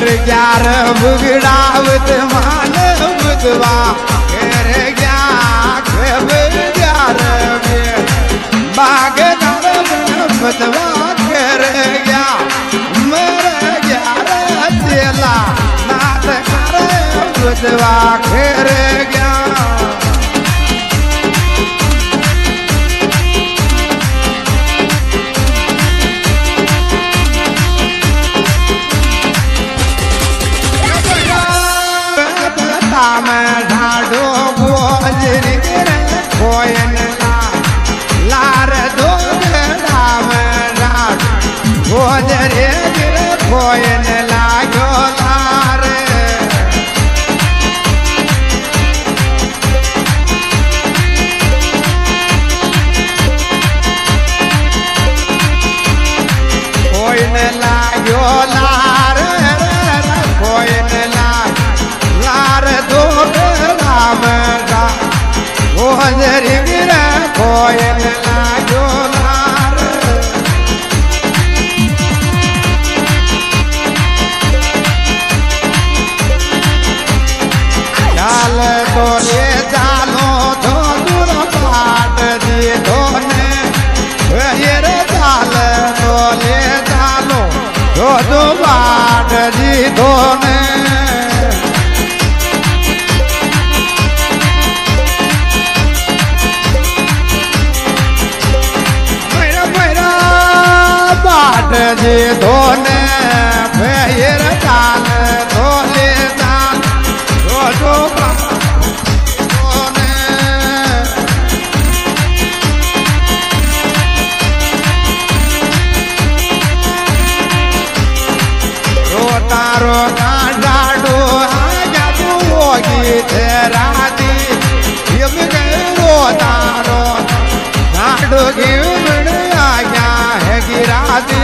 कर ग्यार बुगड़ावत मान बुधवा कर गया ग्यार बाग बुधवा कर गया मर ग्यार चेला नाथ कर बुधवा कर गया में ढाडो गोजरी कोयन लार दो राम राम गोजरे कोयन लागो लार कोयन लागो लार कोयन लार दो राम राम गोजरी कोयन लागो लार चाल तो ले चालो तो दूर पाट दी धोने रे चाल तो ले चालो तो दो पाट दी धोने जी धोने फेर चाल धोले चाल दो धोने रोता रोता डाडो आजा तू होगी तेरा दी यम गए रोता रोता डाडो गिवन आया है गिरा दे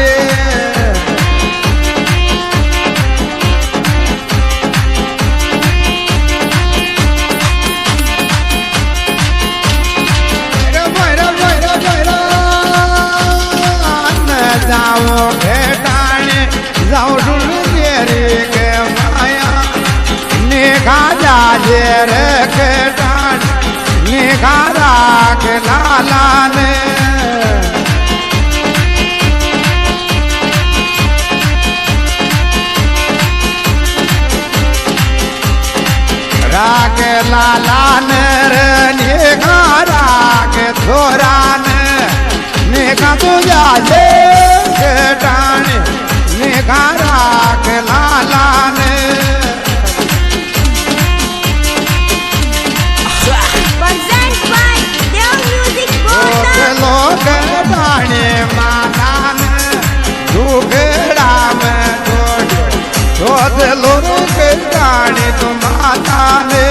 जाओ भेटाने जाओ ढूंढे के माया निखा जाजे रे के टान निखा राख लाला ने राग लाला ने रे निखा राख थोरा ने निखा तू जाजे टाने निखा राख लाला ने लोग टाने माता ने दुगड़ा में छोड़ लोग टाने तो माता ने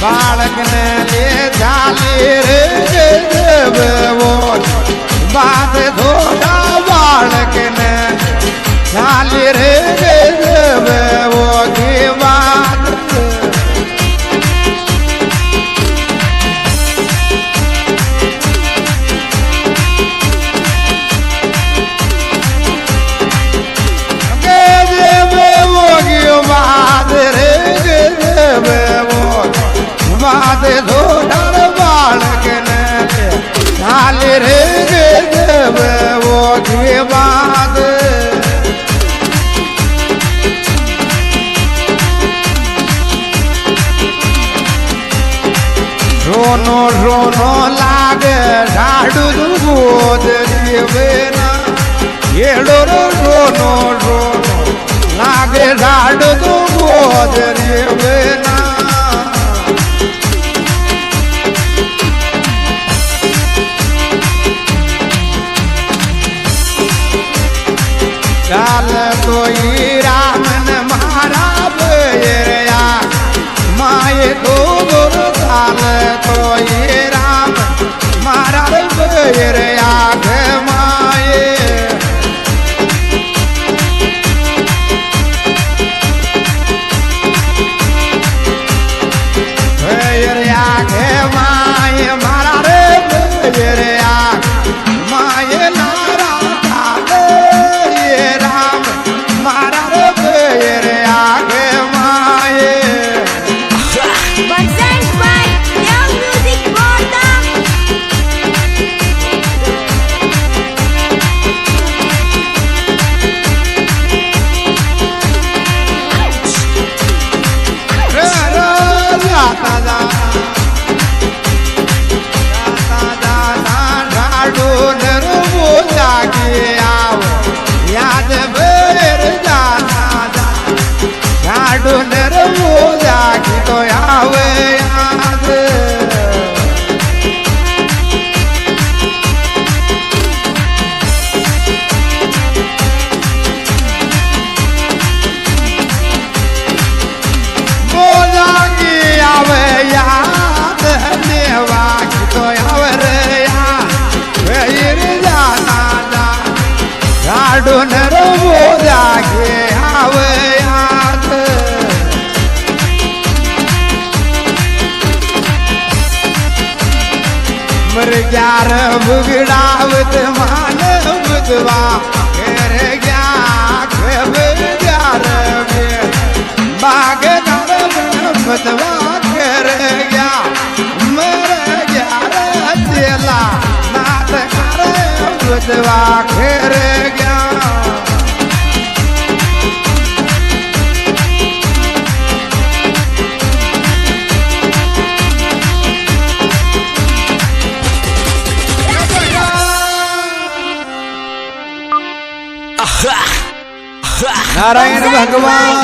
बालक ने ले जाली रे वो बात धोड़ा बालक ने जाली रे वो की बात बात धोड़ बालक ने डाल रे वो की बात रोनो रोनो लागे झाड़ू गोद देवेना येड़ो रोनो रोनो लागे झाड़ू गोद देवेना चाल कोई राम न मारा बेरिया माए तो गुरु चाल कोई राम मारा बेरिया के माए નરવો જાગી તો આવે યાદ નરવો જાગે આવે યાદ મર ગ્યાર બુગડાવત માન બુધવા ઘેર ગયા ખેબ ગ્યાર બે બાગ બુધવા ઘેર ગયા મર ગ્યાર તેલા નાથ કરે બુધવા ઘેર ગયા નારાયણ ભગવાન